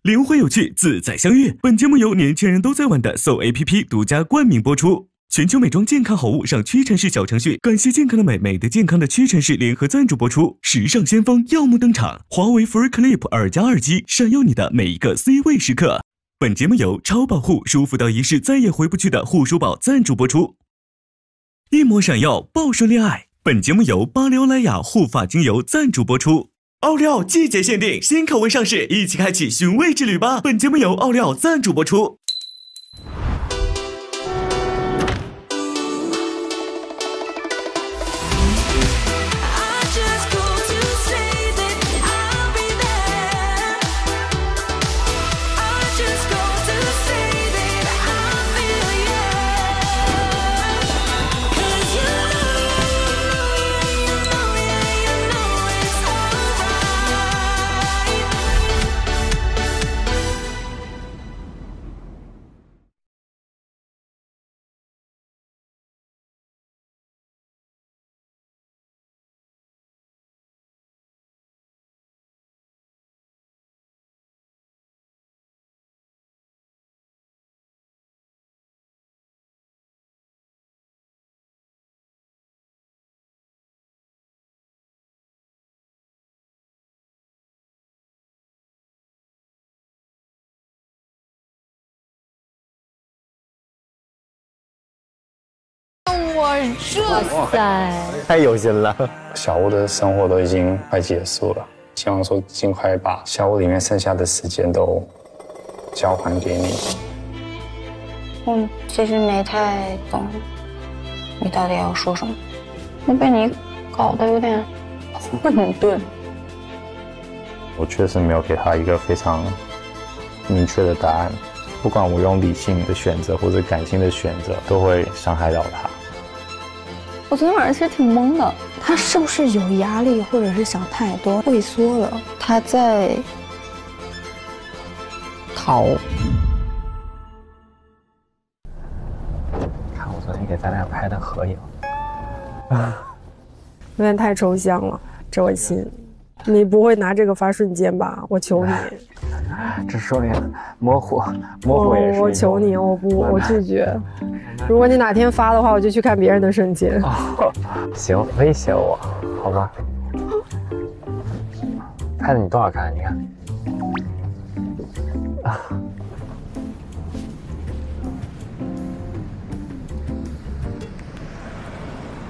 灵活有趣，自在相悦。本节目由年轻人都在玩的搜 APP 独家冠名播出。全球美妆健康好物上屈臣氏小程序，感谢健康的美，美的健康的屈臣氏联合赞助播出。时尚先锋耀目登场，华为 Free Clip 2+耳机，闪耀你的每一个 C 位时刻。本节目由超保护舒服到一世再也回不去的护舒宝赞助播出。一抹闪耀，报说恋爱。本节目由巴黎欧莱雅护发精油赞助播出。奥利奥季节限定新口味上市，一起开启寻味之旅吧！本节目由奥利奥赞助播出。哇塞，太有心了！小屋的生活都已经快结束了，希望说尽快把小屋里面剩下的时间都交还给你。我其实没太懂你到底要说什么，我被你搞得有点混沌。我确实没有给他一个非常明确的答案，不管我用理性的选择或者感性的选择，都会伤害到他。我昨天晚上其实挺懵的，他是不是有压力，或者是想太多，畏缩了？他在逃。看我昨天给咱俩拍的合影，有点太抽象了，这我信。你不会拿这个发瞬间吧？我求你。这说明模糊也是。我求你，我拒绝。如果你哪天发的话，我就去看别人的瞬间。行，威胁我，好吧？拍的你多好看，你看。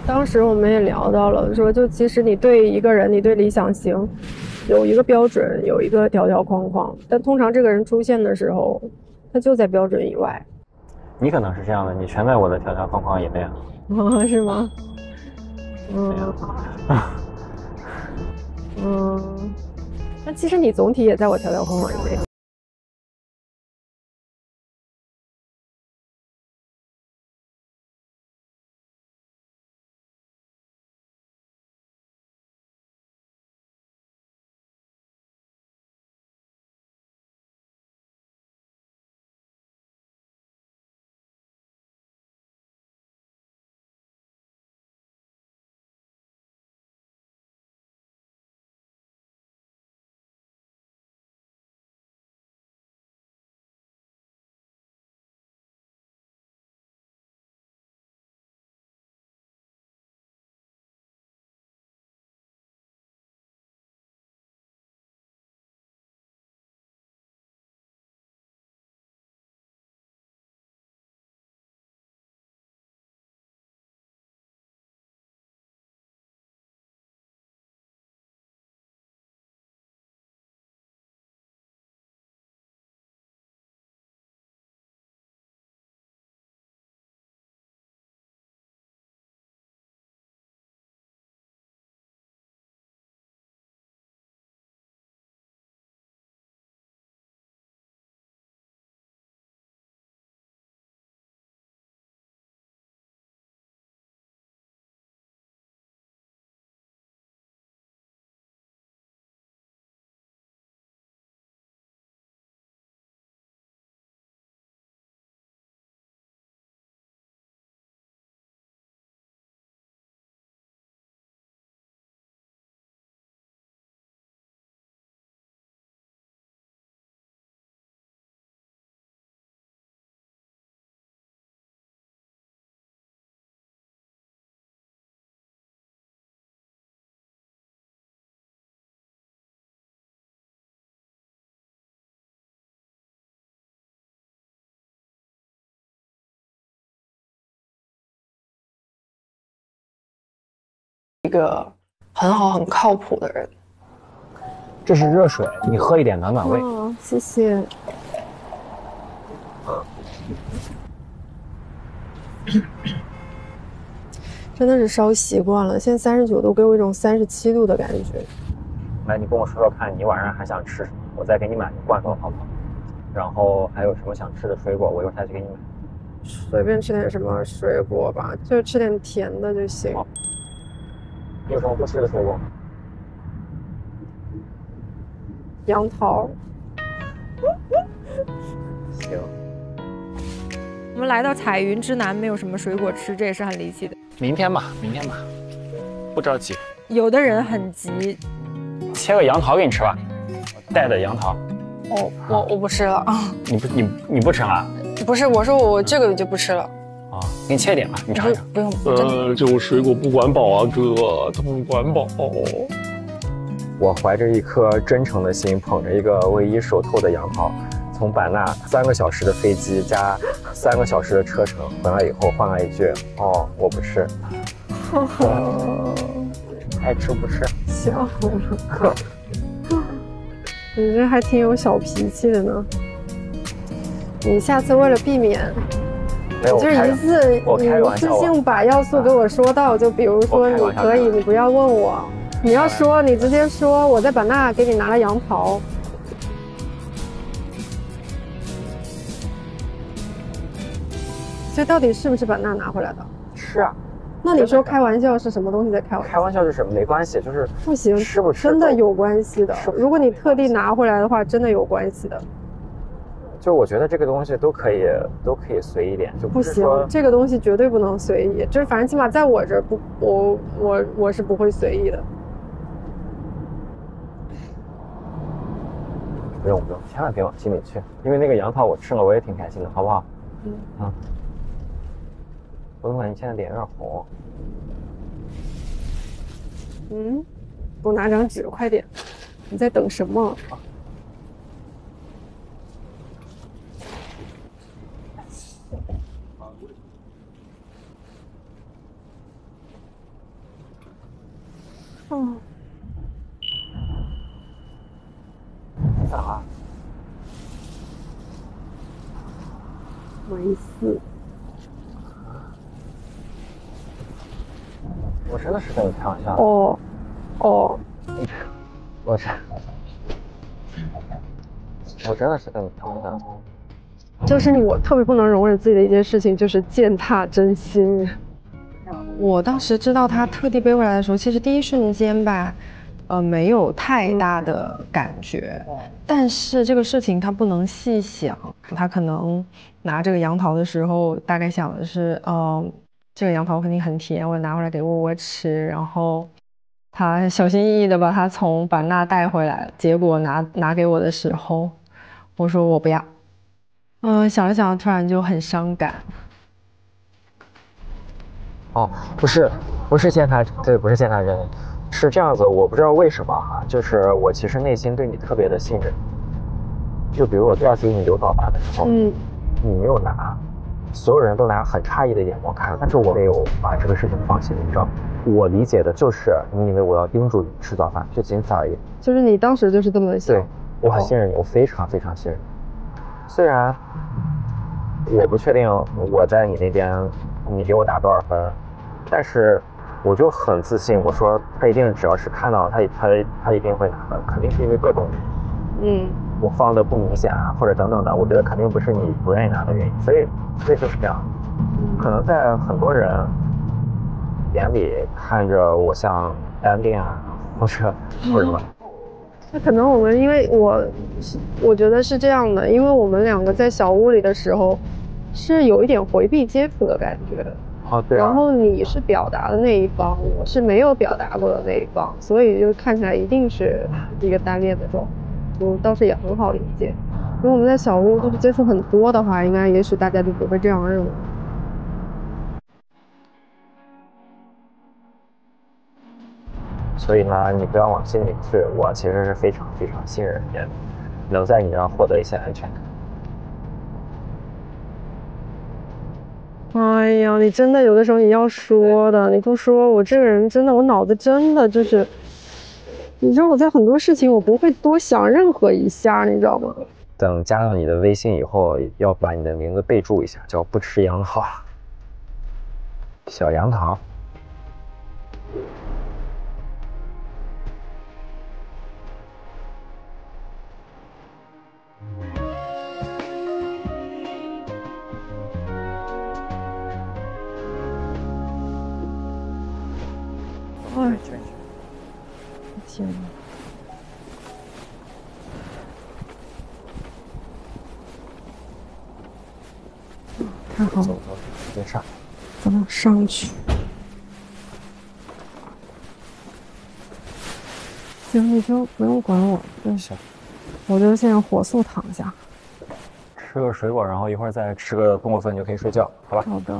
当时我们也聊到了，说就其实你对一个人，你对理想型有一个标准，有一个条条框框，但通常这个人出现的时候，他就在标准以外。你可能是这样的，你全在我的条条框框以内啊。是吗？那其实你总体也在我条条框框以内。一个很好很靠谱的人。这是热水，你喝一点暖暖胃。哦，谢谢。真的是烧习惯了，现在39度给我一种37度的感觉。来，你跟我说说看，你晚上还想吃什么？我再给你买个罐头好不好？然后还有什么想吃的水果，我一会儿再去给你买。随便吃点什么水果吧，就吃点甜的就行。你有什么不吃的水果吗？杨桃。行。我们来到彩云之南，没有什么水果吃，这也是很离奇的。明天吧，明天吧，不着急。有的人很急，切个杨桃给你吃吧，带的杨桃。哦，我不吃了啊。你不吃了？不是，我说我这个就不吃了。啊，给你切点吧，你尝尝。不用，真的。这种水果不管饱啊，哥，它不管饱。我怀着一颗真诚的心，捧着一个唯一熟透的杨桃，从版纳3个小时的飞机加3个小时的车程回来以后，换了一句：“哦，我不吃。”爱吃不吃，笑了。你这还挺有小脾气的呢。你下次为了避免，就是一次你一次性把要素给我说到，就比如说你可以，你不要问我，你要说你直接说我在版纳给你拿了杨桃。这到底是不是版纳拿回来的？是啊。那你说开玩笑是什么东西在开玩笑？开玩笑是什么？没关系，就是不行，吃不吃真的有关系的。如果你特地拿回来的话，真的有关系的。就我觉得这个东西都可以随意点，就不行，这个东西绝对不能随意。就是反正起码在我这儿不，我是不会随意的。不用，千万别往心里去，因为那个杨桃我吃了，我也挺开心的，好不好？我怎么感觉你现在脸有点红？给我拿张纸，快点！你在等什么？咋？没事。我真的是跟你开玩笑。哦。我真的是跟你开玩笑。就是我特别不能容忍自己的一件事情，就是践踏真心。我当时知道他特地背回来的时候，其实第一瞬间吧，没有太大的感觉。但是这个事情他不能细想，他可能拿这个杨桃的时候，大概想的是，这个杨桃肯定很甜，我拿回来给窝窝吃。然后他小心翼翼的把它从版纳带回来，结果拿给我的时候，我说我不要。想了想，突然就很伤感。哦，不是践踏，对，不是践踏真，是这样子，我不知道为什么哈，就是我其实内心对你特别的信任。就比如我第2次给你留早饭的时候，你没有拿，所有人都拿很诧异的眼光看，但是我没有把这个事情放心里，你知道吗？我理解的就是你以为我要叮嘱你吃早饭，就仅此而已。就是你当时就是这么想？对，我很信任你，我非常非常信任你。虽然我不确定我在你那边你给我打多少分，但是我就很自信，我说他一定只要是看到他一定会拿的，肯定是因为各种我放的不明显啊，或者等等的，我觉得肯定不是你不愿意拿的原因，所以就是这样。可能在很多人眼里看着我像单恋啊，或者什么。那可能我们因为我觉得是这样的，因为我们2个在小屋里的时候是有一点回避接触的感觉。对啊。然后你是表达的那一方，我是没有表达过的那一方，所以就看起来一定是一个单恋的状态。我倒是也很好理解，如果我们在小屋就是接触很多的话，应该也许大家就不会这样认为。所以呢，你不要往心里去。我其实是非常非常信任你，能在你那获得一些安全感。哎呀，你真的有的时候你要说的，你都说我这个人真的，我脑子真的就是，你知道我在很多事情我不会多想任何一下，你知道吗？等加上你的微信以后，要把你的名字备注一下，叫不吃杨桃，小杨桃。哎，天哪！太好了，走，别上，咱们上去。行，你就不用管我，行，我就现在火速躺下。吃个水果，然后一会儿再吃个冬瓜粉就可以睡觉，好吧？好的。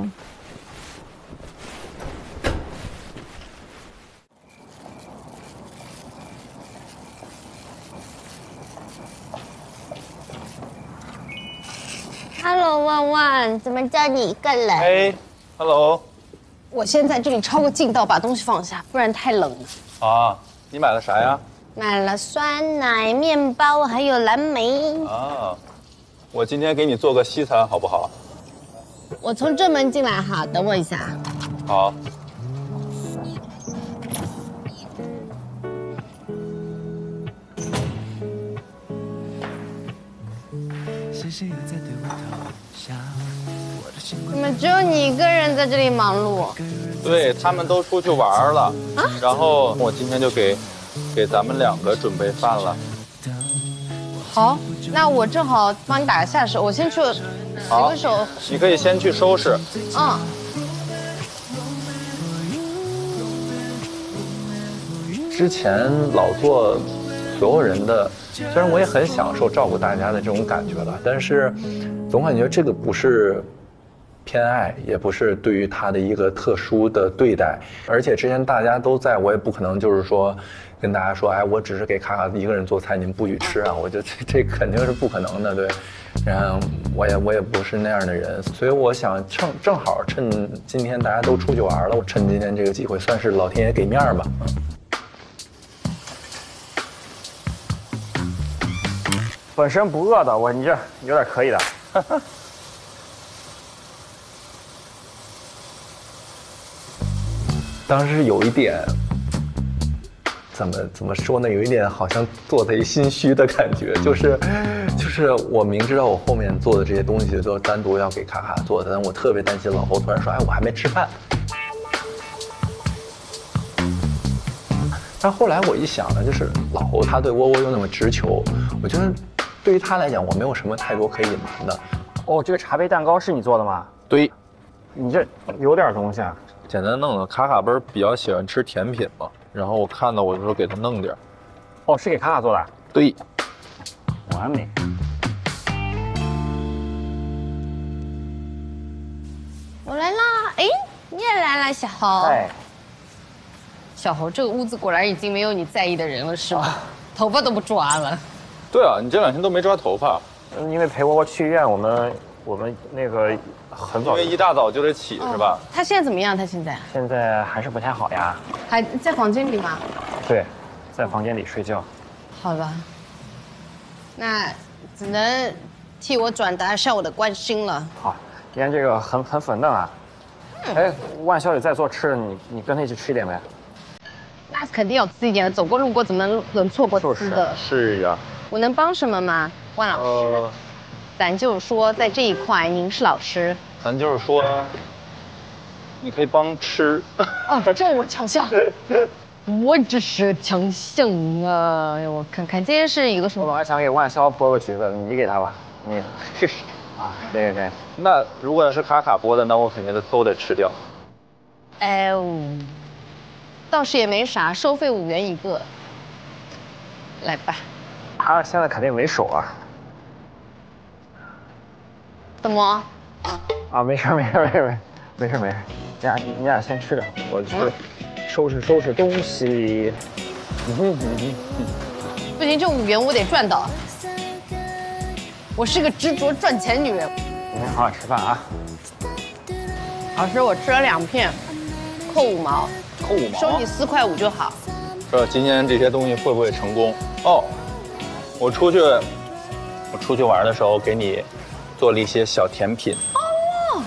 Hello， 万万，怎么叫你一个人？哎 ，Hello。我先在这里抄个近道，把东西放下，不然太冷了。啊，你买了啥呀？买了酸奶、面包，还有蓝莓。啊，我今天给你做个西餐，好不好？我从正门进来哈，等我一下。好。怎么只有你一个人在这里忙碌？对他们都出去玩了，然后我今天就给咱们两个准备饭了。好，那我正好帮你打个下手，我先去洗个手。你可以先去收拾。嗯。之前老做所有人的，虽然我也很享受照顾大家的这种感觉了，但是总感觉这个不是偏爱，也不是对于他的一个特殊的对待。而且之前大家都在，我也不可能就是说跟大家说，哎，我只是给卡卡一个人做菜，你们不许吃啊！我觉得这肯定是不可能的，对。然后我也不是那样的人，所以我想正好趁今天大家都出去玩了，我趁今天这个机会，算是老天爷给面吧。本身不饿的，你这有点可以的。当时有一点，怎么说呢？有一点好像做贼心虚的感觉，就是我明知道我后面做的这些东西都单独要给卡卡做的，但我特别担心老侯突然说，哎，我还没吃饭。但后来我一想呢，就是老侯他对窝窝又那么直球，我觉得对于他来讲，我没有什么太多可以隐瞒的。哦，这个茶杯蛋糕是你做的吗？对，你这有点东西啊。简单弄的。卡卡不是比较喜欢吃甜品嘛，然后我看到我就说给他弄点。哦，是给卡卡做的？对，完美。我来啦！哎，你也来了，小侯。哎，小侯，这个屋子果然已经没有你在意的人了，是吗？头发都不抓了。对啊，你这2天都没抓头发。因为陪窝窝去医院，我们那个很早，因为一大早就得起是吧？他现在怎么样？他现在还是不太好呀。还在房间里吗？对，在房间里睡觉。好吧，那只能替我转达一下我的关心了。好，今天这个很粉嫩啊。哎，万小姐在做吃的，你跟她一起吃一点呗。那肯定要吃一点的，走过路过怎么能错过吃的？是呀。我能帮什么吗，万老师？咱就是说，在这一块您是老师。咱就是说，你可以帮吃。哦，这我强项。我只是强项啊！我看看，今天是一个什么？我还想给万潇剥个橘子，你给他吧。你啊，对。那如果是卡卡剥的，那我肯定都得吃掉。哎，倒是也没啥，收费5元一个。来吧。他现在肯定没手啊。怎么？啊，没事，你俩先吃着，我去收拾东西。不行，这5元我得赚到。我是个执着赚钱女人。你们好好吃饭啊。老师，我吃了2片，扣5毛，扣5毛，收你4块5就好。今天这些东西会不会成功？哦，我出去玩的时候给你做了一些小甜品。哦。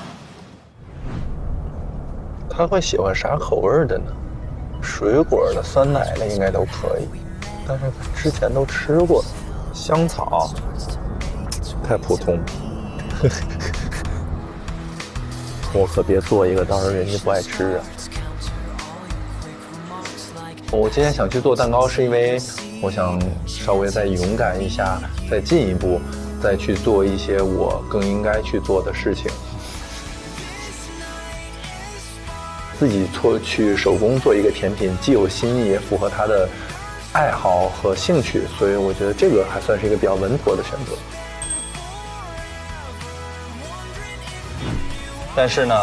他会喜欢啥口味的呢？水果的、酸奶的应该都可以，但是他之前都吃过。香草太普通。我可别做一个，到时候人家不爱吃啊。我今天想去做蛋糕，是因为我想稍微再勇敢一下，再进一步，再去做一些我更应该去做的事情。自己去手工做一个甜品，既有新意，也符合他的爱好和兴趣，所以我觉得这个还算是一个比较稳妥的选择。但是呢，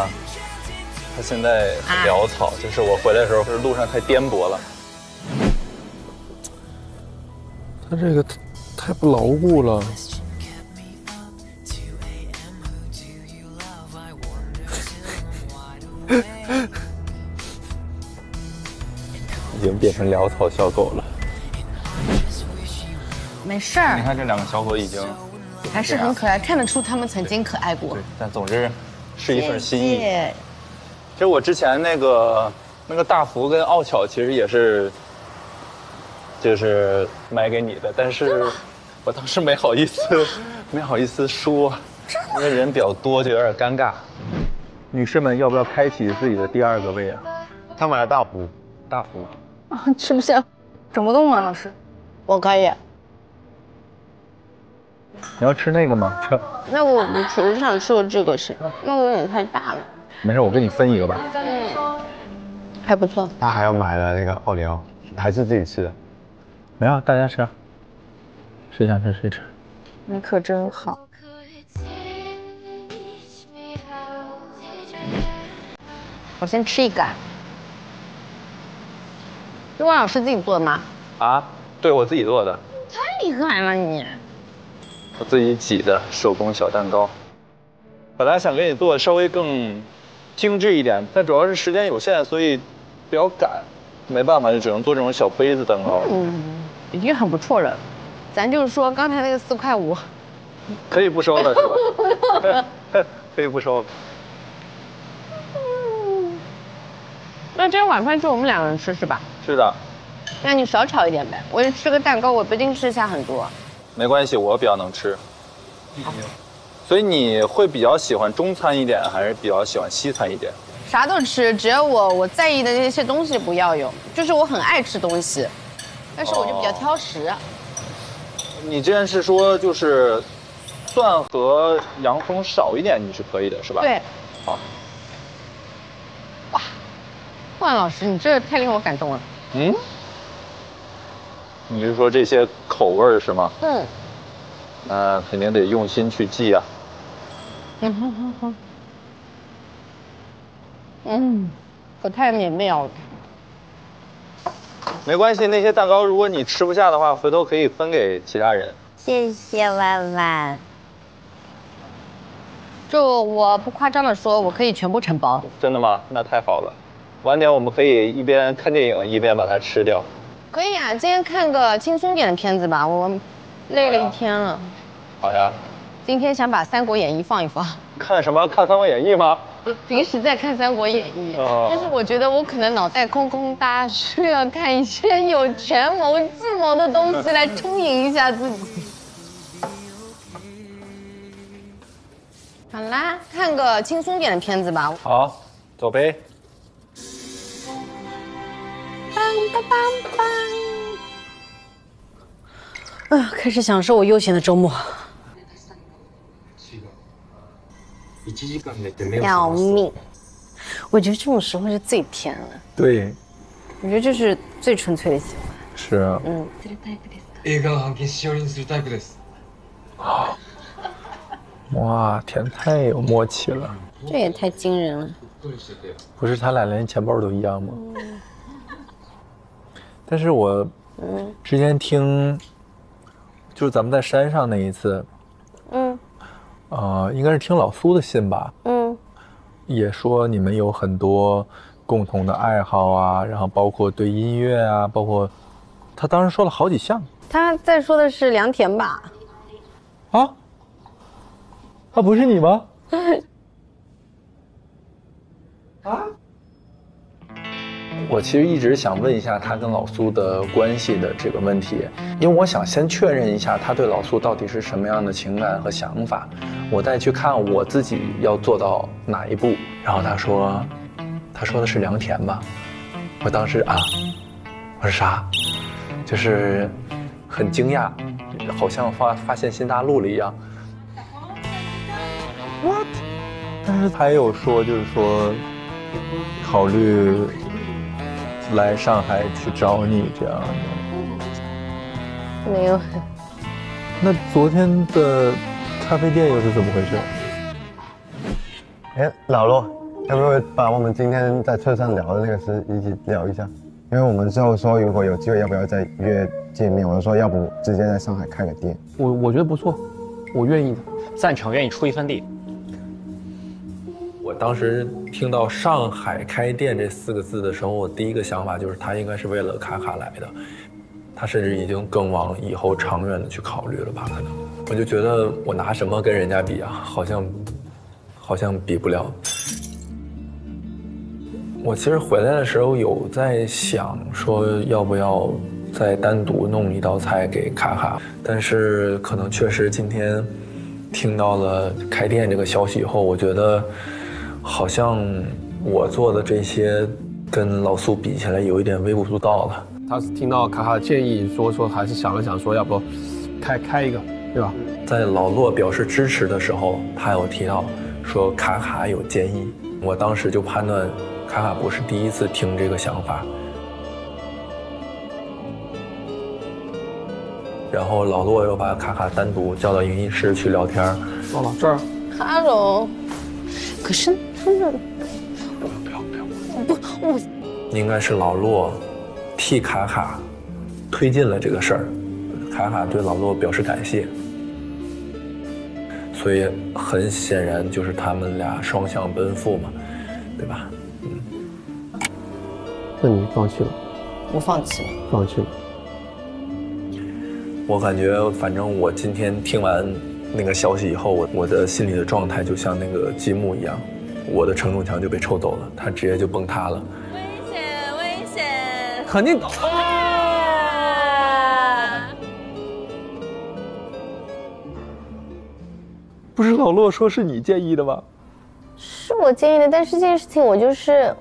他现在很潦草，就是我回来的时候，路上太颠簸了。他这个太不牢固了。已经变成潦草小狗了。没事儿。你看这2个小狗已经还是很可爱，看得出他们曾经可爱过。对，但总之是一份心意。其实我之前那个大福跟奥巧其实也是，就是买给你的，但是我当时没好意思说，因为人比较多，就有点尴尬。女士们要不要开启自己的第2个胃啊？他买了大福。啊，吃不下，整不动了，老师。我可以。你要吃那个吗？那我不吃，我想吃我这个吃，那个有点太大了。没事，我给你分一个吧。还不错。他还要买了那个奥利奥，还是自己吃的？没有，大家吃。谁想吃谁吃。你可真好。我先吃一个。是万老师自己做的吗？啊，对，我自己做的。太厉害了你！我自己挤的手工小蛋糕。本来想给你做的稍微更精致一点，但主要是时间有限，所以比较赶，没办法，就只能做这种小杯子蛋糕。已经很不错了。咱就是说，刚才那个4块5，可以不收了是吧？可以不收。那今天晚饭就我们2个人吃是吧？是的。那你少炒一点呗，我就吃个蛋糕，我不一定吃下很多。没关系，我比较能吃。所以你会比较喜欢中餐一点，还是比较喜欢西餐一点？啥都吃，只要我在意的那些东西不要有。就是我很爱吃东西，但是我就比较挑食。你之前是说就是蒜和洋葱少一点，你是可以的，是吧？对。好。哇，万老师，你这太令我感动了。你是说这些口味是吗？那肯定得用心去记啊。可太美妙了。没关系，那些蛋糕如果你吃不下的话，回头可以分给其他人。谢谢万万。就我不夸张的说，我可以全部承包。真的吗？那太好了。晚点我们可以一边看电影一边把它吃掉。可以啊，今天看个轻松点的片子吧，我累了一天了。好呀。今天想把《三国演义》放一放。看什么？看《三国演义》吗？平时在看《三国演义》，但是我觉得我可能脑袋空空大，需要看一些有权谋计谋的东西来充盈一下自己。好啦，看个轻松点的片子吧。好，走呗。开始享受我悠闲的周末。要命！我觉得这种时候是最甜了。对，我觉得这是最纯粹的喜欢。是啊。哇，天，太有默契了。这也太惊人了。不是他俩连钱包都一样吗？但是我之前听，就是咱们在山上那一次，应该是听老苏的信吧。也说你们有很多共同的爱好啊，然后包括对音乐啊，包括他当时说了好几项。他在说的是良田吧？啊？他不是你吗？啊？我其实一直想问一下他跟老苏的关系的这个问题，因为我想先确认一下他对老苏到底是什么样的情感和想法，我再去看我自己要做到哪一步。然后他说的是良田吧？我当时啊，我说啥？就是很惊讶，好像发现新大陆了一样。What？ 但是他也有说，就是说考虑来上海去找你这样的。没有。那昨天的咖啡店又是怎么回事？哎，老罗，要不要把我们今天在车上聊的那个事一起聊一下？因为我们之后说如果有机会，要不要再约见面？我就说要不直接在上海开个店。我觉得不错，我愿意的，赞成，愿意出一份力。我当时听到上海开店这4个字的时候，我第一个想法就是他应该是为了卡卡来的，他甚至已经更往以后长远的去考虑了吧？可能我就觉得我拿什么跟人家比啊？好像比不了。我其实回来的时候有在想说要不要再单独弄一道菜给卡卡，但是可能确实今天听到了开店这个消息以后，我觉得好像我做的这些跟老苏比起来有一点微不足道了。他是听到卡卡的建议，说还是想了想，说要不开一个，对吧？在老骆表示支持的时候，他有提到说卡卡有建议，我当时就判断卡卡不是第一次听这个想法。然后老骆又把卡卡单独叫到营业室去聊天。到了这儿 ，Hello。可是真的，不，我应该是老骆替卡卡推进了这个事儿，卡卡对老骆表示感谢，所以很显然就是他们俩双向奔赴嘛，对吧？那你放弃了？我放弃了。放弃了。我感觉，反正我今天听完那个消息以后，我的心里的状态就像那个积木一样，我的承重墙就被抽走了，它直接就崩塌了。危险！肯定。不是老骆说是你建议的吗？是我建议的，但是这件事情我就是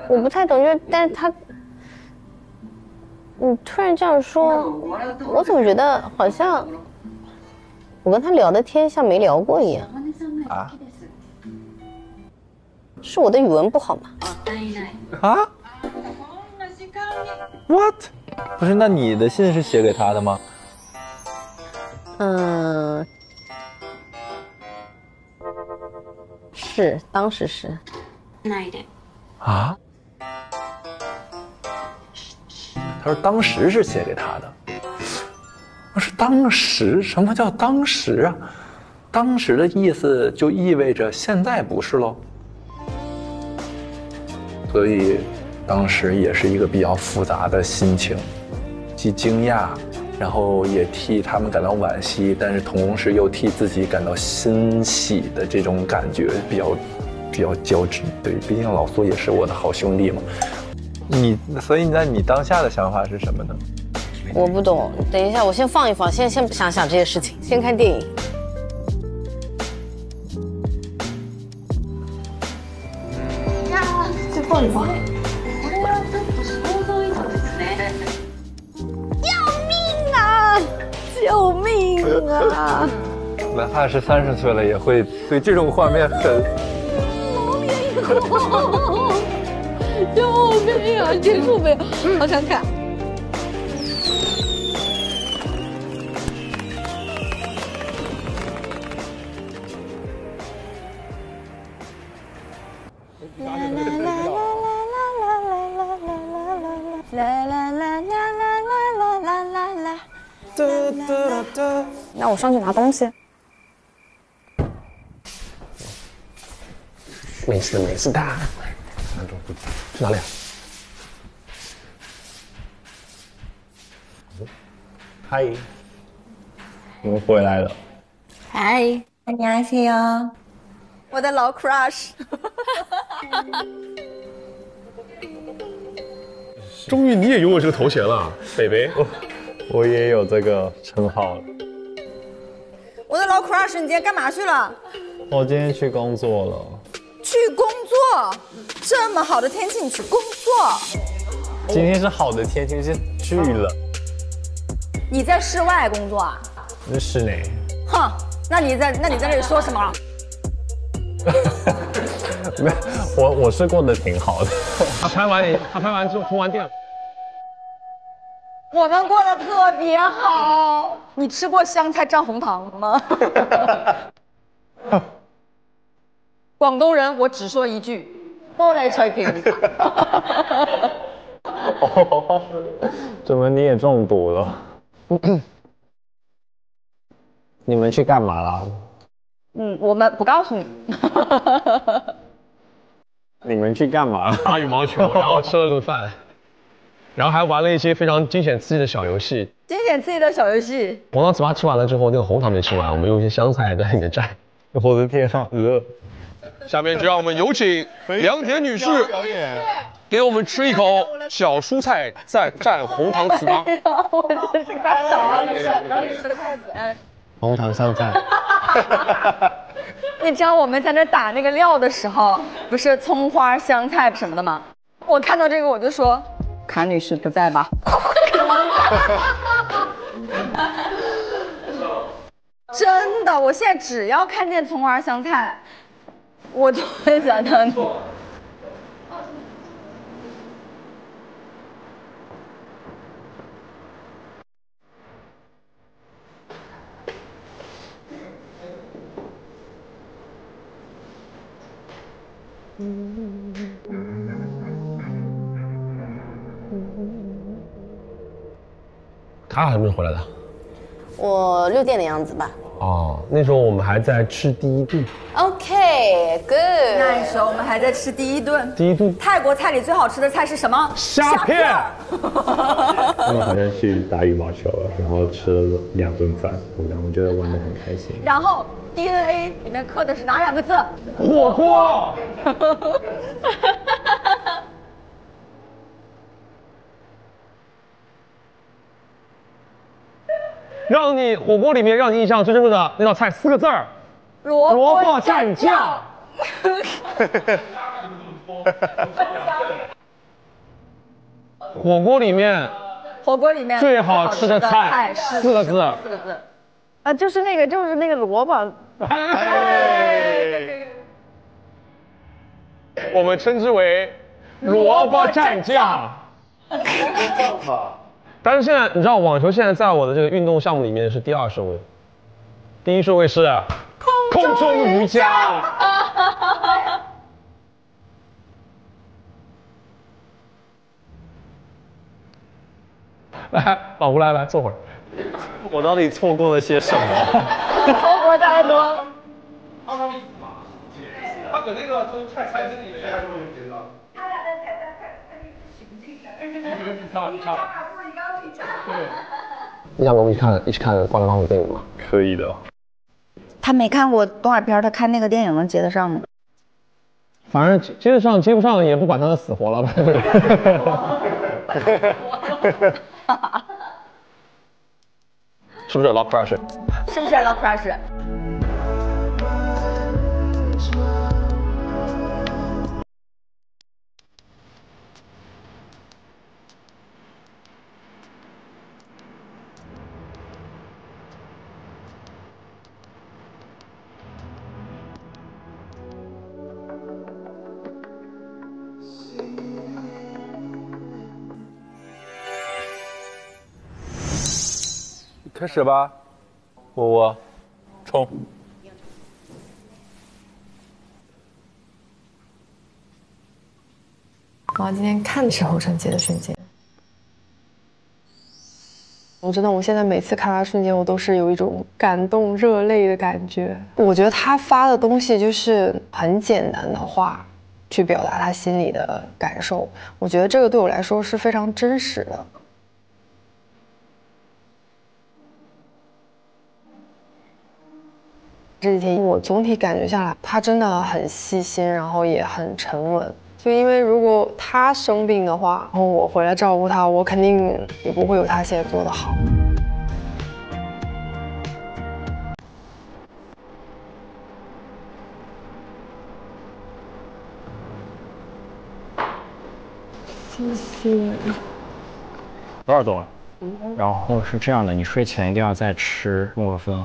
我不太懂，就是但是他。你突然这样说，我怎么觉得好像我跟他聊的天像没聊过一样啊？是我的语文不好吗？啊 ？What？ 不是，那你的信是写给他的吗？是，当时是。啊？他说当时是写给他的，我说当时什么叫当时啊？当时的意思就意味着现在不是喽。所以当时也是一个比较复杂的心情，既惊讶，然后也替他们感到惋惜，但是同时又替自己感到欣喜的这种感觉比较交织。对，毕竟老苏也是我的好兄弟嘛。所以你当下的想法是什么呢？我不懂，等一下，我先放一放，先不想想这些事情，先看电影。先放一放。救命啊！救命啊！哪怕是30岁了，也会对这种画面很。救命啊！结束没有？好想看。那我上去拿东西。没事没事的。去哪里啊？嗨，我们回来了。嗨，안녕하세요。我的老 crush。终于你也拥有这个头衔了，北北。我也有这个称号了。我的老 crush，你今天干嘛去了？我今天去工作了。去工作？这么好的天气，你去工作？今天是好的天气，是去了。你在室外工作啊？那是室内。哼，那你在这里说什么？没有，我是过得挺好的。他拍完之后充完电了。我们过得特别好。你吃过香菜蘸红糖吗？广东人，我只说一句，玻璃脆片。哦，怎么你也中毒了？你们去干嘛啦？我们不告诉你。你们去干嘛？打羽毛球，然后吃了顿饭，然后还玩了一些非常惊险刺激的小游戏。惊险刺激的小游戏。红糖糍粑吃完了之后，那个红糖没吃完，我们用一些香菜在里面蘸。我的天啊！下面就让我们有请梁田女士给我们吃一口小蔬菜再蘸红糖糍粑。我这是看到了，你吃的筷子。红糖香菜。你知道我们在那打那个料的时候，不是葱花、香菜什么的吗？我看到这个我就说，卡女士不在吧？真的，我现在只要看见葱花、香菜，我就会想到你。他还没有回来的。我6点的样子吧。哦，那时候我们还在吃第一顿。OK，good。那时候我们还在吃第一顿。第一顿。泰国菜里最好吃的菜是什么？虾片。他们好像去打羽毛球了，然后吃了2顿饭，我觉得玩得很开心。然后 DNA 里面刻的是哪2个字？火锅。让你火锅里面让你印象最深刻的那道菜4个字儿，萝卜蘸酱。火锅里面最好吃的菜4个字。4个字。啊，就是那个萝卜。我们称之为萝卜蘸酱。但是现在你知道网球现在在我的这个运动项目里面是第2顺位，第1顺位是空中瑜伽。来，老吴来坐会儿。我到底错过了些什么？错过太多。他搁那个菜单里面还是有别的。你想跟我一起看《灌篮高手》电影吗？可以的。他没看过动画片，他看那个电影能接得上吗？反正接得上接不上也不管他的死活了。是不是 Love Crush？ 是不是 Love Crush？开始吧，我冲！哇，今天看着是后程接的瞬间。我真的，我现在每次看他瞬间，我都是有一种感动热泪的感觉。我觉得他发的东西就是很简单的话，去表达他心里的感受。我觉得这个对我来说是非常真实的。这几天我总体感觉下来，他真的很细心，然后也很沉稳。就因为如果他生病的话，然后我回来照顾他，我肯定也不会有他现在做得好。谢谢。多少度了？然后是这样的，你睡前一定要再吃莫芬。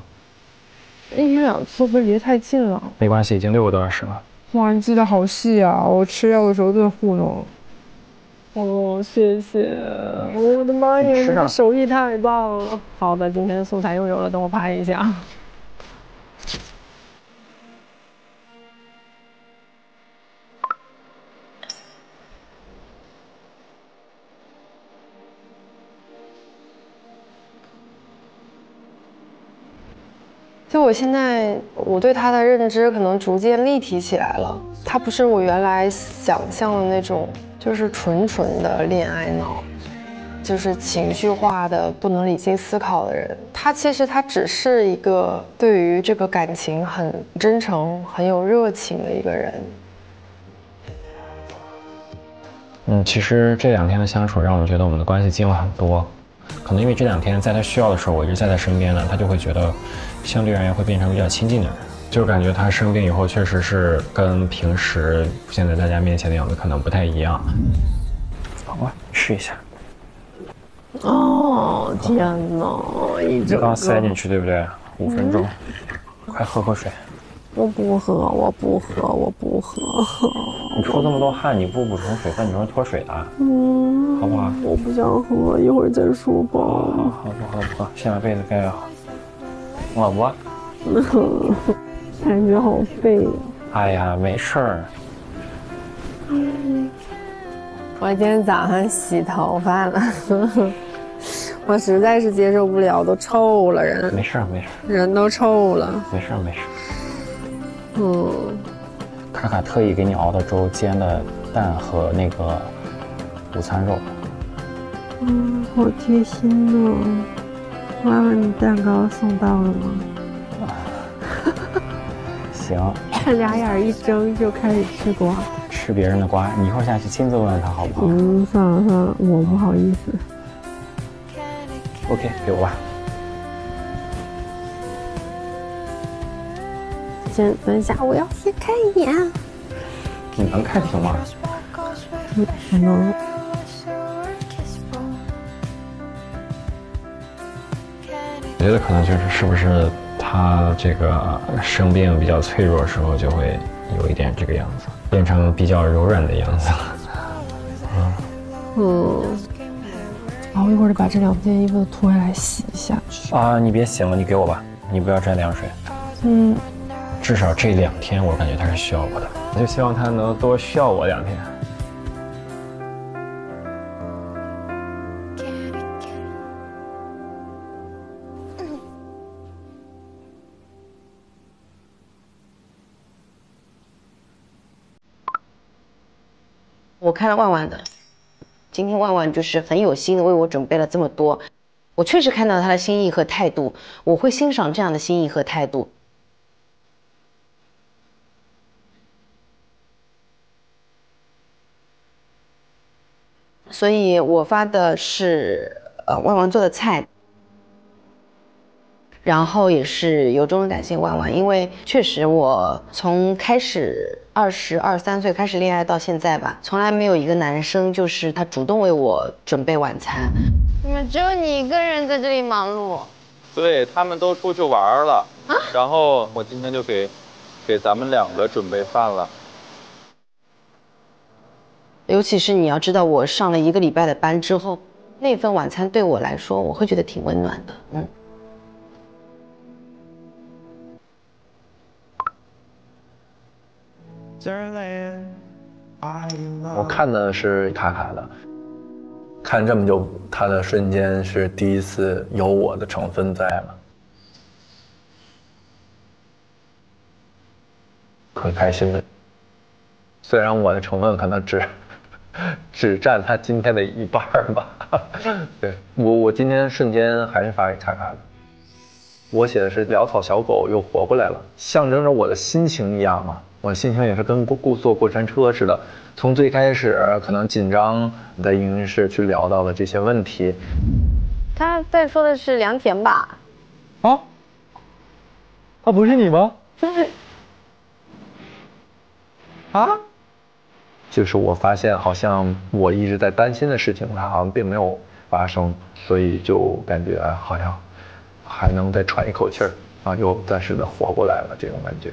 你俩会不会离太近了？没关系，已经6个多小时了。哇，你记得好细啊！我吃药的时候都在糊弄。哦，谢谢！我的妈呀，你的手艺太棒了！好的，今天素材又有了，等我拍一下。就我现在，我对他的认知可能逐渐立体起来了。他不是我原来想象的那种，就是纯的恋爱脑，就是情绪化的、不能理性思考的人。他其实只是一个对于这个感情很真诚、很有热情的一个人。其实这2天的相处让我觉得我们的关系近了很多。可能因为这2天在他需要的时候，我一直在他身边呢，他就会觉得相对而言会变成比较亲近的人。就是感觉他生病以后，确实是跟平时出现在大家面前的样子可能不太一样。好吧，试一下。哦，天哪！你刚塞进去对不对？5分钟，快喝口水。我不喝，我不喝，我不喝。你出这么多汗，你不补充水分，你容易脱水的。好不好？我不想喝，一会儿再说吧。好，不喝，先把被子盖好。我不。感觉好废。哎呀，没事儿。我今天早上洗头发了，我实在是接受不了，都臭了人。没事，人都臭了。没事。卡卡特意给你熬的粥、煎的蛋和那个午餐肉。好贴心哦。妈妈，你蛋糕送到了吗？行。俩眼一睁就开始吃瓜。吃别人的瓜，你一会儿下去亲自问问他好不好？算了，我不好意思。OK， 给我吧。等一下，我要先看一眼。你能看清吗？不能。我觉得可能就是是不是他这个生病比较脆弱的时候，就会有一点这个样子，变成比较柔软的样子。然后一会儿就把这2件衣服都脱下来洗一下。你别洗了，你给我吧，你不要沾凉水。至少这2天我感觉他是需要我的，我就希望他能多需要我2天。我看了万万的，今天万万就是很有心的为我准备了这么多，我确实看到他的心意和态度，我会欣赏这样的心意和态度。所以我发的是万万做的菜，然后也是由衷的感谢万万，因为确实我从开始22、23岁开始恋爱到现在吧，从来没有一个男生就是他主动为我准备晚餐。怎么只有你一个人在这里忙碌？对，他们都出去玩了，然后我今天就给咱们2个准备饭了。尤其是你要知道，我上了1个礼拜的班之后，那份晚餐对我来说，我会觉得挺温暖的。我看的是卡卡的，看这么久，他的瞬间是第一次有我的成分在了，很开心的。虽然我的成分可能只占他今天的一半吧。对，我今天瞬间还是发给卡卡的。我写的是潦草小狗又活过来了，象征着我的心情一样嘛。我的心情也是跟坐过山车似的，从最开始可能紧张在应援室去聊到了这些问题。他在说的是良田吧？啊？他不是你吗？啊？就是我发现好像我一直在担心的事情，它好像并没有发生，所以就感觉好像还能再喘一口气儿啊，又暂时的活过来了这种感觉。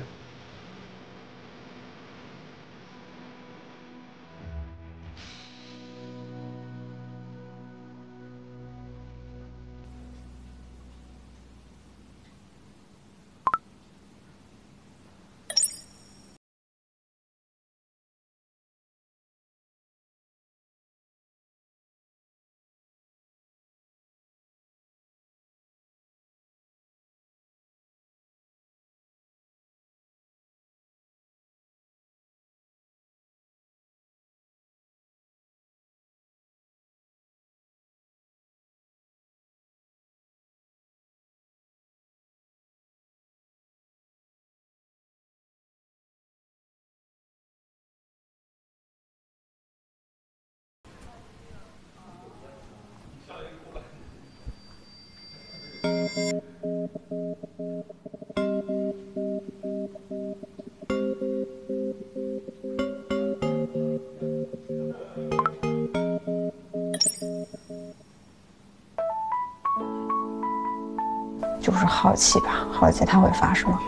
就是好奇吧，好奇它会发什么，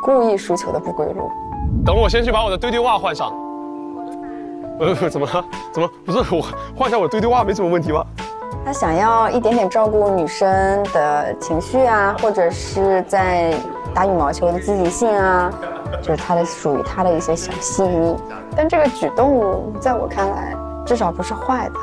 故意输球的不归路。等我先去把我的堆袜换上。怎么了？怎么不是我换下我堆袜没什么问题吗？他想要一点点照顾女生的情绪啊，或者是在打羽毛球的积极性啊，就是他的属于他的一些小细腻。但这个举动在我看来，至少不是坏的。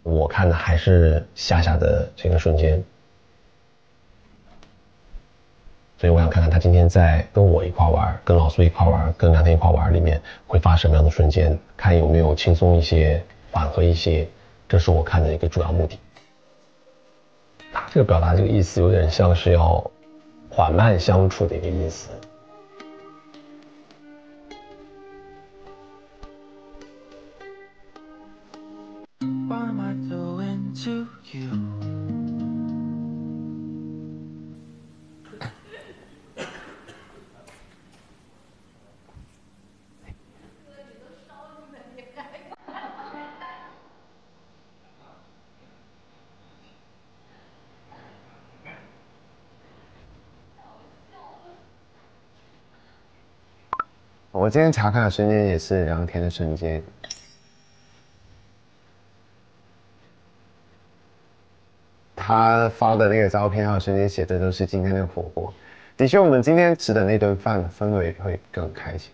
我看的还是夏夏的这个瞬间，所以我想看看他今天在跟我一块玩、跟老苏一块玩、跟梁天一块玩里面会发什么样的瞬间，看有没有轻松一些、缓和一些，这是我看的一个主要目的。他这个表达这个意思有点像是要缓慢相处的一个意思。我今天查看的瞬间也是梁天的瞬间。他发的那个照片还有瞬间写的都是今天的火锅，的确我们今天吃的那顿饭氛围会更开心。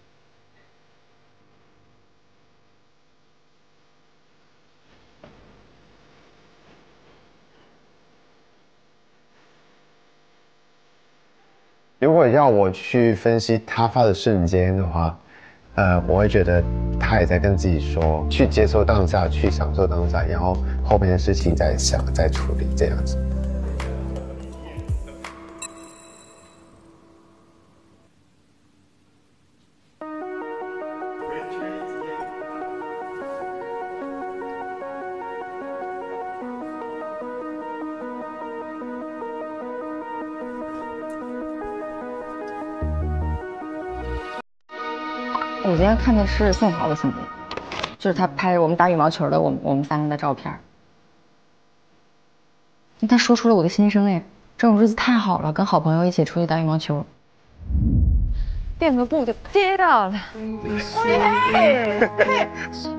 如果要我去分析他发的瞬间的话，我会觉得他也在跟自己说，去接受当下，去享受当下，然后后面的事情再想、再处理这样子。我今天看的是宋豪的瞬间，就是他拍我们打羽毛球的我们三个的照片。他说出了我的心声哎，这种日子太好了，跟好朋友一起出去打羽毛球，垫个步就跌到了。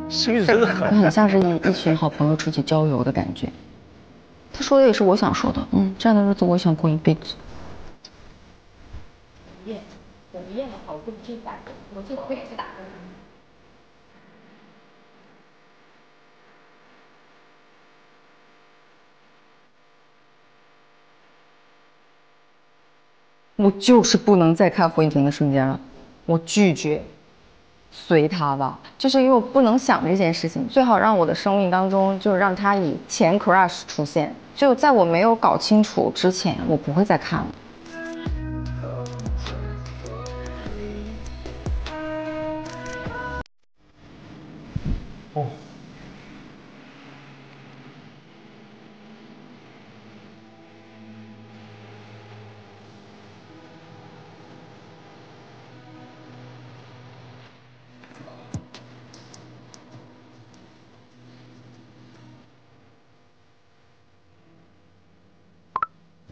声音真的很像是一群好朋友出去郊游的感觉。他说的也是我想说的，这样的日子我想过一辈子。验，我们验了好多这打针，我就可以去打针。我就是不能再看胡一婷的瞬间了，我拒绝，随他吧。就是因为我不能想这件事情，最好让我的生命当中就是让他以前 crush 出现，就在我没有搞清楚之前，我不会再看了。哦。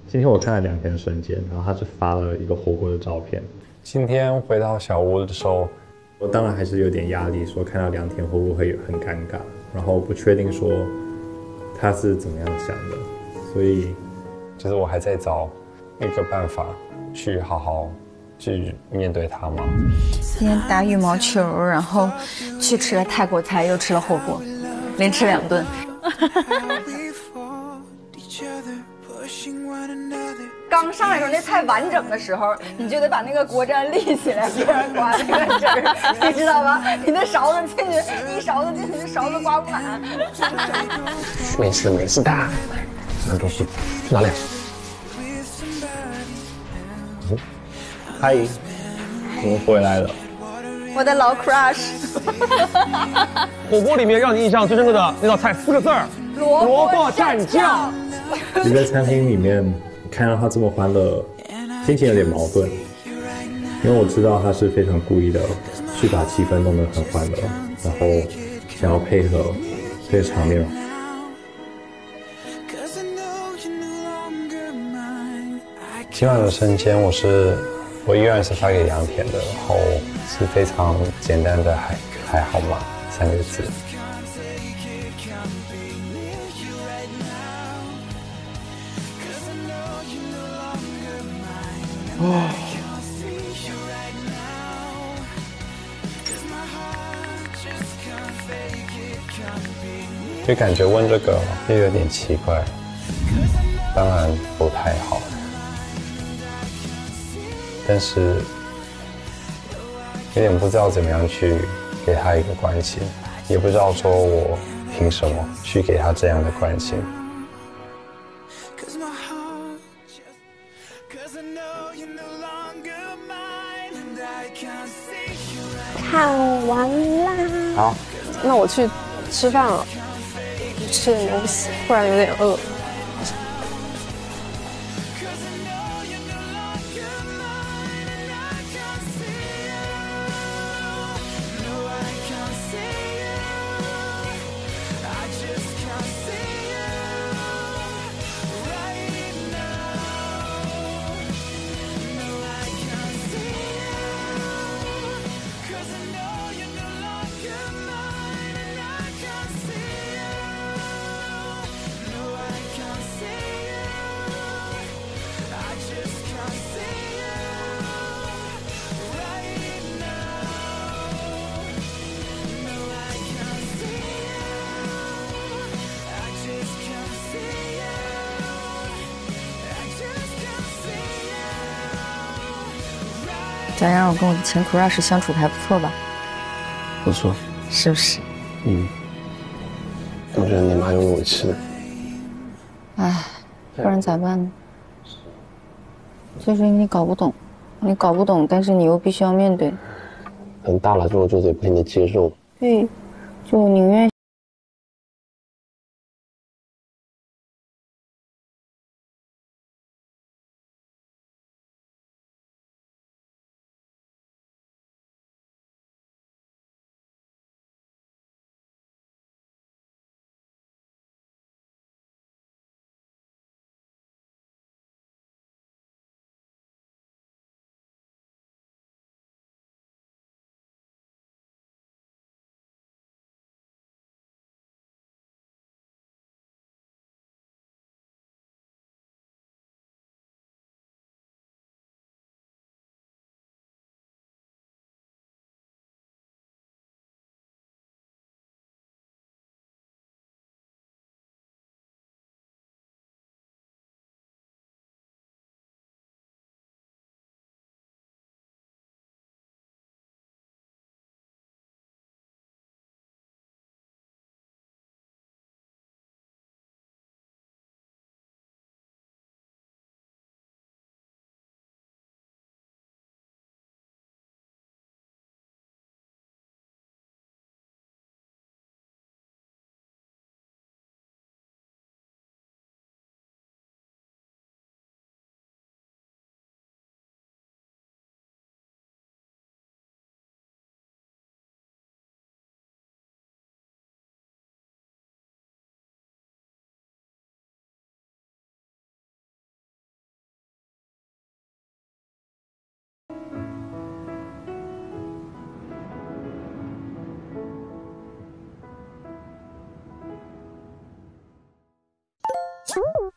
今天我看了2天瞬间，然后他就发了一个火锅的照片。今天回到小屋的时候，我当然还是有点压力，说看到2天会不会很尴尬，然后不确定说他是怎么样想的，所以就是我还在找一个办法去好好去面对他嘛。今天打羽毛球，然后去吃了泰国菜，又吃了火锅，连吃2顿。刚上来的时候那菜完整的时候，你就得把那个锅粘立起来，别让刮那个汁儿，你知道吧？你那勺子进去，一勺子进去，那勺子刮不满。没事没事的，那东西去哪里？嗨，我们回来了。我的老 crush。火锅里面让你印象最深刻的那道菜4个字儿：萝卜蘸酱。你在餐厅里面看到他这么欢乐，心情有点矛盾，因为我知道他是非常故意的去把气氛弄得很欢乐，然后想要配合这个场面。今晚的瞬间我依然是发给杨田的，然后是非常简单的还好吗3个字。哦，就感觉问这个又有点奇怪，当然不太好，但是有点不知道怎么样去给他一个关心，也不知道说我凭什么去给他这样的关心。看完啦。好，那我去吃饭了，吃点东西，突然有点饿。再让我跟我的前 crush 相处的还不错吧？不错，是不是？我觉得你蛮有勇气的。唉，不然咋办呢？就是你搞不懂，但是你又必须要面对。等大了之后就得不停的接受。对，就宁愿。了。